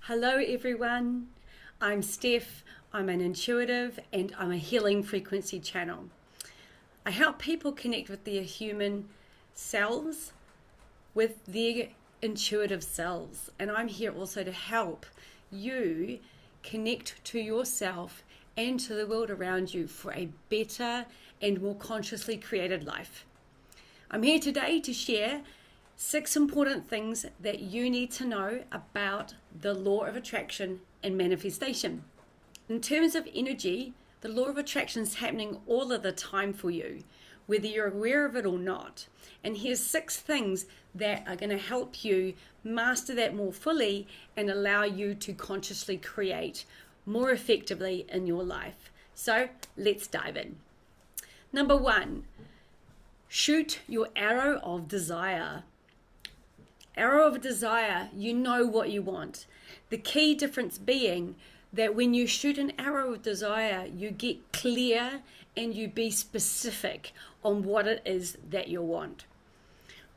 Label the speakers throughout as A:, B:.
A: Hello everyone, I'm Steph, I'm an intuitive and I'm a healing frequency channel. I help people connect with their human selves with their intuitive selves, and I'm here also to help you connect to yourself and to the world around you for a better and more consciously created life. I'm here today to share 6 important things that you need to know about the law of attraction and manifestation. In terms of energy, the law of attraction is happening all of the time for you, whether you're aware of it or not. And here's 6 things that are going to help you master that more fully and allow you to consciously create more effectively in your life. So let's dive in. Number 1, shoot your arrow of desire. Arrow of desire, you know what you want. The key difference being that when you shoot an arrow of desire, you get clear and you be specific on what it is that you want.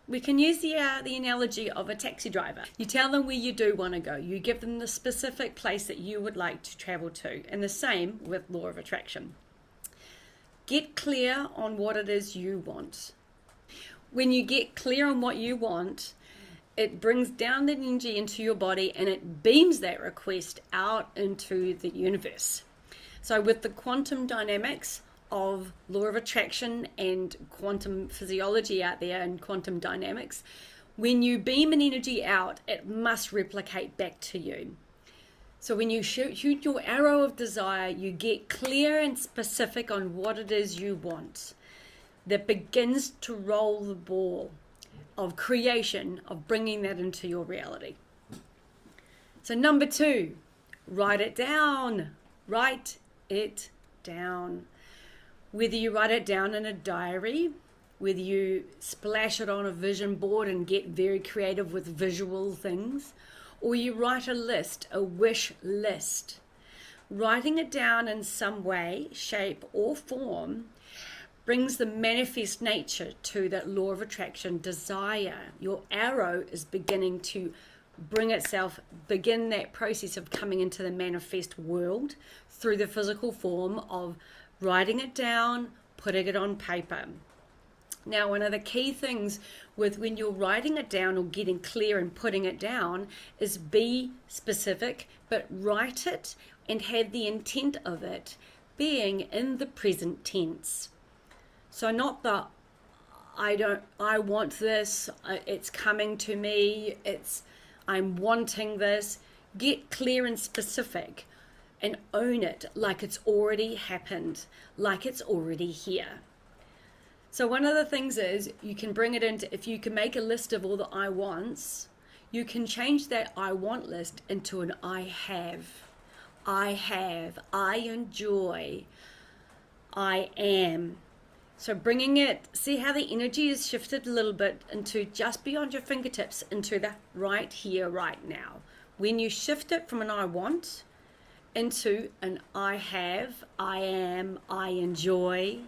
A: We can use the analogy of a taxi driver. You tell them where you do want to go. You give them the specific place that you would like to travel to. And the same with law of attraction. Get clear on what it is you want. When you get clear on what you want, it brings down the energy into your body and it beams that request out into the universe. So with the quantum dynamics of law of attraction and quantum physiology out there and quantum dynamics, when you beam an energy out, it must replicate back to you. So when you shoot your arrow of desire, you get clear and specific on what it is you want. That begins to roll the ball of creation, of bringing that into your reality. So number 2, write it down. Write it down. Whether you write it down in a diary, whether you splash it on a vision board and get very creative with visual things, or you write a list, a wish list. Writing it down in some way, shape, or form brings the manifest nature to that law of attraction desire. Your arrow is beginning to begin that process of coming into the manifest world through the physical form of writing it down, putting it on paper. Now, one of the key things with when you're writing it down or getting clear and putting it down is be specific, but write it and have the intent of it being in the present tense. So not the, I want this, it's coming to me, I'm wanting this. Get clear and specific and own it like it's already happened, like it's already here. So one of the things is you can bring it into, if you can make a list of all the I wants, you can change that I want list into an I have, I enjoy, I am. So bringing it, see how the energy is shifted a little bit into just beyond your fingertips, into the right here, right now. When you shift it from an I want into an I have, I am, I enjoy,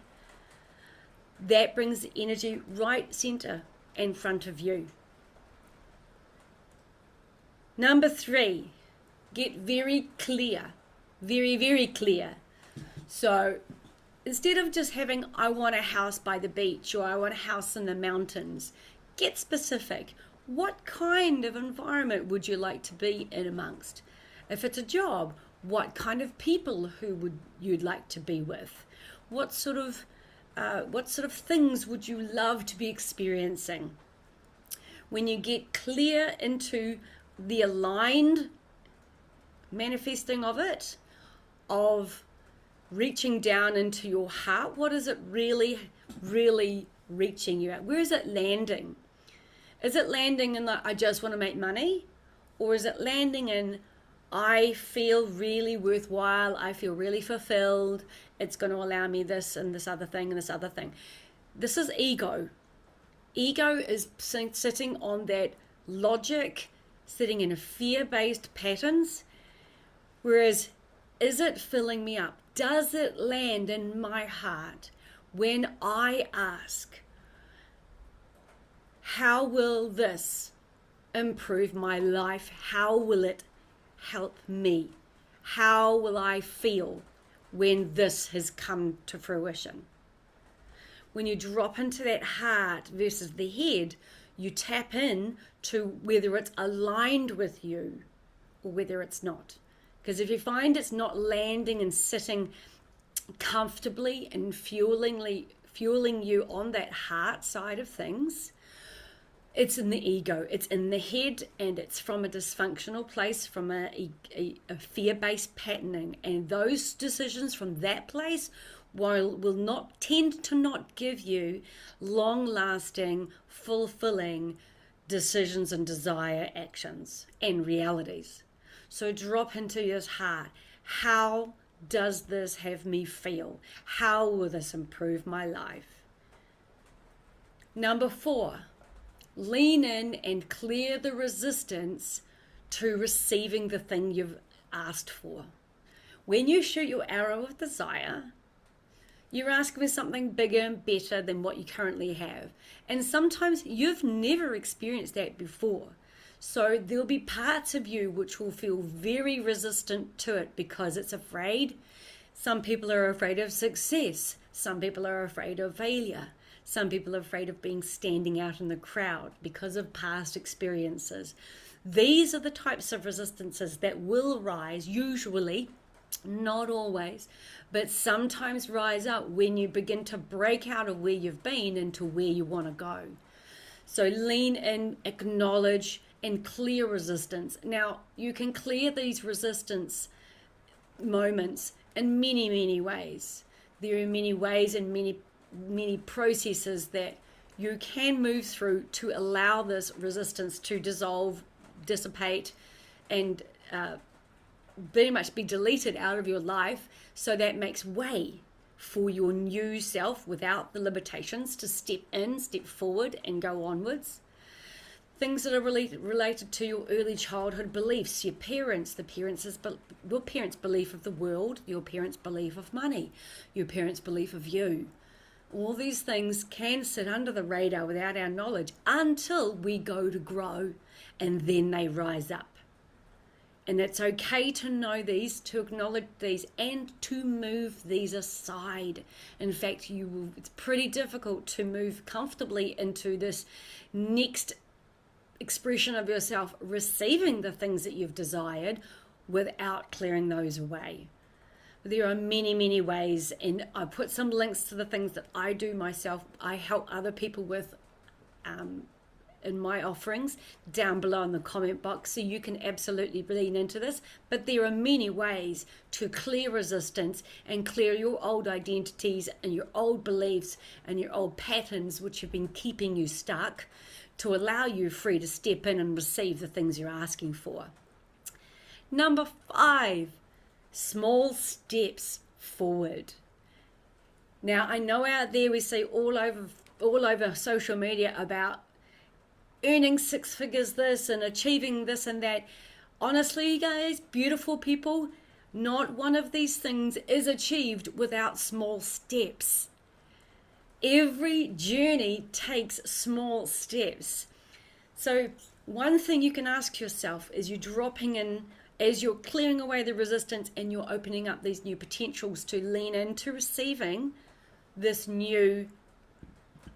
A: that brings the energy right center in front of you. Number 3, get very clear, very, very clear. So instead of just having, I want a house by the beach or I want a house in the mountains, get specific. What kind of environment would you like to be in amongst? If it's a job, what kind of people you'd like to be with? What sort of things would you love to be experiencing? When you get clear into the aligned manifesting of it, of reaching down into your heart, what is it really, really reaching you at? Where is it landing? Is it landing in the, I just want to make money? Or is it landing in, I feel really worthwhile, I feel really fulfilled, it's going to allow me this and this other thing and this other thing? This is ego. Ego is sitting on that logic, sitting in a fear-based patterns, whereas is it filling me up? Does it land in my heart when I ask, how will this improve my life? How will it help me? How will I feel when this has come to fruition? When you drop into that heart versus the head, you tap in to whether it's aligned with you or whether it's not. Because if you find it's not landing and sitting comfortably and fueling you on that heart side of things, it's in the ego, it's in the head, and it's from a dysfunctional place, from a fear-based patterning. And those decisions from that place will not tend to not give you long-lasting, fulfilling decisions and desire actions and realities. So drop into your heart. How does this have me feel? How will this improve my life? Number 4, lean in and clear the resistance to receiving the thing you've asked for. When you shoot your arrow of desire, you're asking for something bigger and better than what you currently have. And sometimes you've never experienced that before. So there'll be parts of you which will feel very resistant to it because it's afraid. Some people are afraid of success. Some people are afraid of failure. Some people are afraid of being standing out in the crowd because of past experiences. These are the types of resistances that will rise, usually, not always, but sometimes rise up when you begin to break out of where you've been into where you want to go. So lean in, acknowledge, and clear resistance. Now, you can clear these resistance moments in many, many ways. There are many ways and many processes that you can move through to allow this resistance to dissolve, dissipate, and very much be deleted out of your life, so that makes way for your new self without the limitations to step in, step forward, and go onwards. Things that are related to your early childhood beliefs, your parents, your parents' belief of the world, your parents' belief of money, your parents' belief of you. All these things can sit under the radar without our knowledge until we go to grow, and then they rise up. And it's okay to know these, to acknowledge these, and to move these aside. In fact, it's pretty difficult to move comfortably into this next expression of yourself, receiving the things that you've desired without clearing those away. There are many, many ways, and I put some links to the things that I do myself. I help other people with in my offerings down below in the comment box, so you can absolutely lean into this. But there are many ways to clear resistance and clear your old identities and your old beliefs and your old patterns which have been keeping you stuck, to allow you free to step in and receive the things you're asking for. Number 5, small steps forward. Now, I know out there we see all over social media about earning 6 figures this and achieving this and that. Honestly, guys, beautiful people, not one of these things is achieved without small steps. Every journey takes small steps. So one thing you can ask yourself is, you're dropping in, as you're clearing away the resistance and you're opening up these new potentials to lean into receiving this new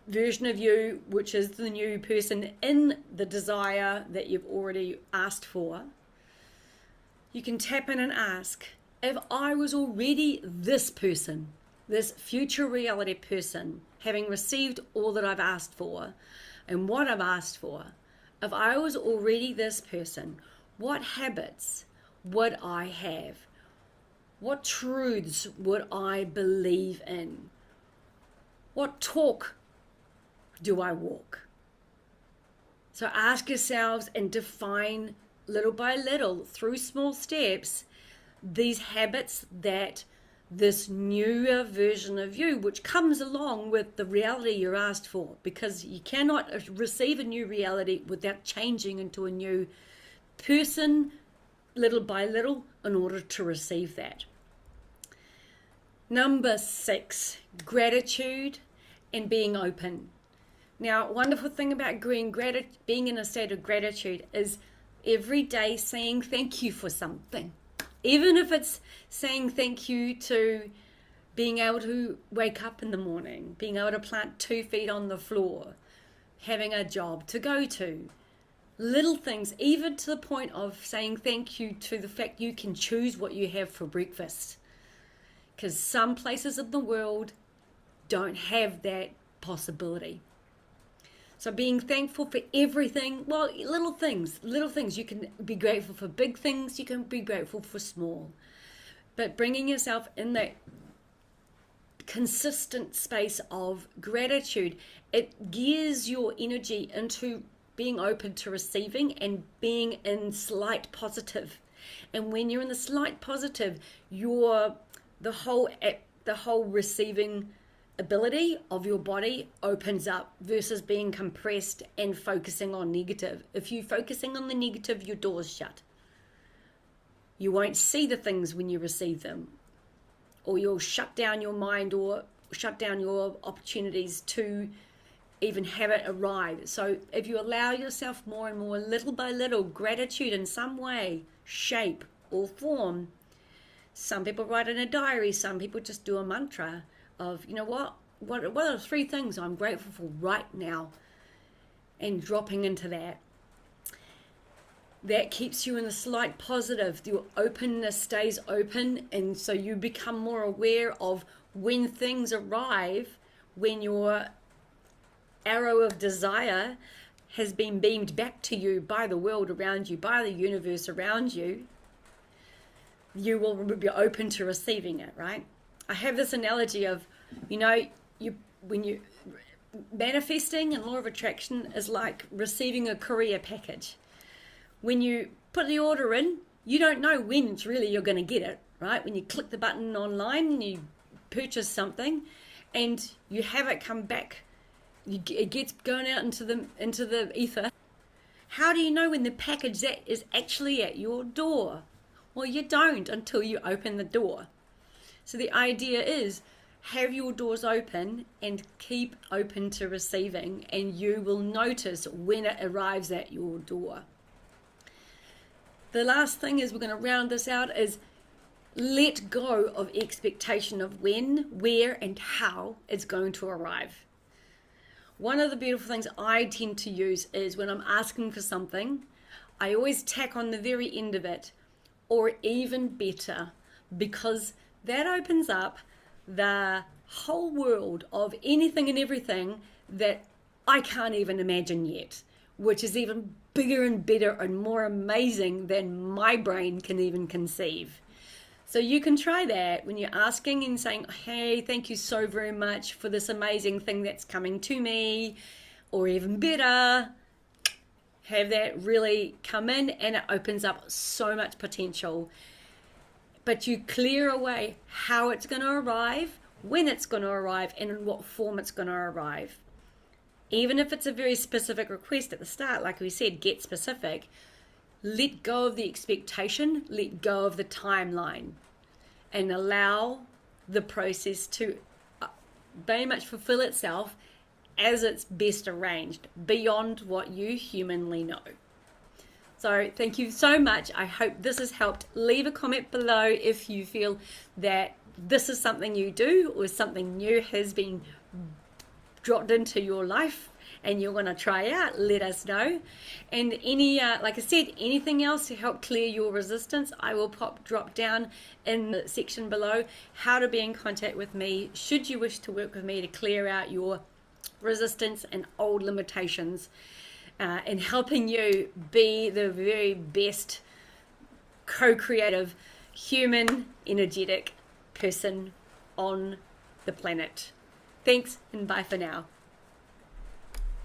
A: version of you, which is the new person in the desire that you've already asked for. You can tap in and ask, if I was already this person, this future reality person, having received all that I've asked for and what I've asked for, if I was already this person, what habits would I have? What truths would I believe in? What talk do I walk? So ask yourselves and define little by little, through small steps, these habits that this newer version of you, which comes along with the reality you're asked for, because you cannot receive a new reality without changing into a new person little by little in order to receive that. Number 6, gratitude and being open. Now, wonderful thing about being in a state of gratitude is every day saying thank you for something. Even if it's saying thank you to being able to wake up in the morning, being able to plant 2 feet on the floor, having a job to go to. Little things, even to the point of saying thank you to the fact you can choose what you have for breakfast. Because some places of the world don't have that possibility. So being thankful for everything, well, little things. You can be grateful for big things, you can be grateful for small. But bringing yourself in that consistent space of gratitude, it gears your energy into being open to receiving and being in slight positive. And when you're in the slight positive, the whole receiving ability of your body opens up versus being compressed and focusing on negative. If you're focusing on the negative, your door's shut. You won't see the things when you receive them, or you'll shut down your mind or shut down your opportunities to even have it arrive. So if you allow yourself more and more, little by little, gratitude in some way, shape or form. Some people write in a diary, some people just do a mantra of, you know what are the 3 things I'm grateful for right now, and dropping into that. That keeps you in the slight positive. Your openness stays open, and so you become more aware of when things arrive, when your arrow of desire has been beamed back to you by the world around you, by the universe around you. You will be open to receiving it, right? I have this analogy of, when you manifesting and law of attraction is like receiving a courier package. When you put the order in, you don't know when it's really you're going to get it, right? When you click the button online and you purchase something and you have it come back, it gets going out into the ether. How do you know when the package that is actually at your door? Well, you don't until you open the door. So the idea is, have your doors open and keep open to receiving, and you will notice when it arrives at your door. The last thing is, we're going to round this out, is let go of expectation of when, where, and how it's going to arrive. One of the beautiful things I tend to use is when I'm asking for something, I always tack on the very end of it, or even better, because that opens up the whole world of anything and everything that I can't even imagine yet, which is even bigger and better and more amazing than my brain can even conceive. So you can try that when you're asking and saying, hey, thank you so very much for this amazing thing that's coming to me, or even better, have that really come in, and it opens up so much potential. But you clear away how it's going to arrive, when it's going to arrive, and in what form it's going to arrive. Even if it's a very specific request at the start, like we said, get specific. Let go of the expectation, let go of the timeline, and allow the process to very much fulfill itself as it's best arranged, beyond what you humanly know. So thank you so much. I hope this has helped. Leave a comment below if you feel that this is something you do, or something new has been dropped into your life and you're going to try out. Let us know. And any like I said, anything else to help clear your resistance, I will drop down in the section below how to be in contact with me should you wish to work with me to clear out your resistance and old limitations, and helping you be the very best co-creative human energetic person on the planet. Thanks, and bye for now.